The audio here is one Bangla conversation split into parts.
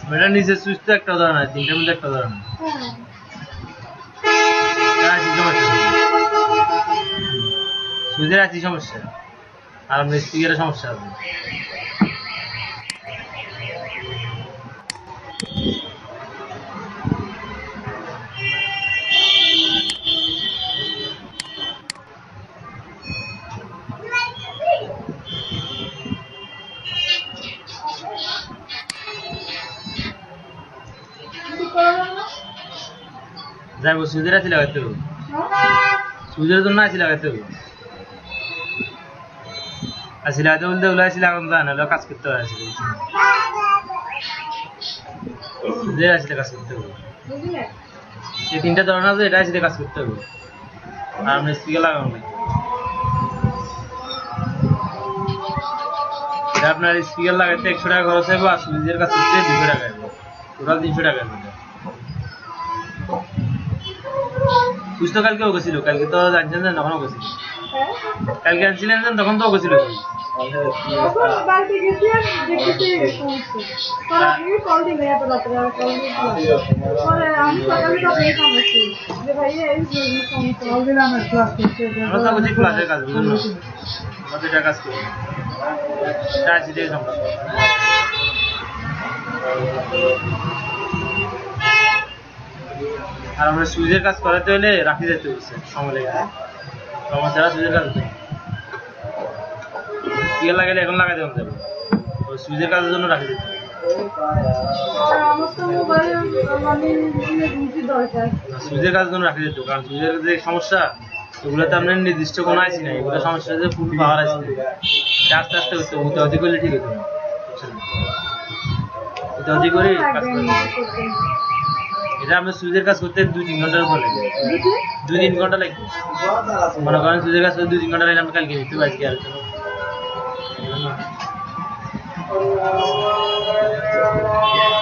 মেয়েটা নিচে সুইচ তো একটা উদাহরণ আছে, তিনটার মধ্যে একটা উদাহরণ সুইচের আছে সমস্যা, আর আপনার স্পিকারের সমস্যা হবে। যাইব সুইচের আছে লাগাইতে হবে, সুইচের জন্য আছে লাগাইতে হবে। আসি লাগাতে বলতে ওগুলো আসি লাগানো যায় না, কাজ করতে হয়। আসলে সুইচের আসলে কাজ করতে হবে, এই তিনটা ধরন আছে, এটা আসলে কাজ করতে হবে। আর আমরা স্পিকার লাগানো নাই, এটা আপনার স্পিকার লাগাইতে 100 টাকা খরচ হবে, আর সুইচের কাজ করতে 200 টাকা হবে, টোটাল 300 টাকা হবে। সুইচ তো কালকেও গেছিল, কালকে তো জানছেন না, তখনও গেছিল, কালকে আনছিলেন তখন তো গেছিল। ক্লাসের কাজ বুঝলেন, আমাদের এটা কাজ করি আর আমরা সুইচের কাজ করাতে হলে রাখি যেতে হচ্ছে, সময় লেগে সময় ছাড়া সুইচের কাজ হতে স্পিকার লাগাইলে এখন লাগাই দেওয়া যাবে, ওই সুইচের কাজের জন্য রাখি যেতে সুইচের কাজের জন্য রাখি যেত। কারণ সুইচের যে সমস্যা, এগুলোতে আপনার নির্দিষ্ট কোনো আইসি নাই, এগুলো সমস্যা হচ্ছে ফুল পাওয়ার আইসি নাই, আস্তে আস্তে হচ্ছে, হুতাহুতি করলে ঠিক হতো না, হুতাহুতি করে কাজ করতে। এটা আমরা সুইচের কাজ করতে 2-3 ঘন্টার উপর লাগে, 2-3 ঘন্টা লাগবে। মনে করেন সুইচের কাজ করতে 2-3 ঘন্টা লাগলে আমরা কালকে নিতে পারছি।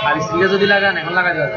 আর স্পিকার যদি লাগান এখন লাগা যাবে।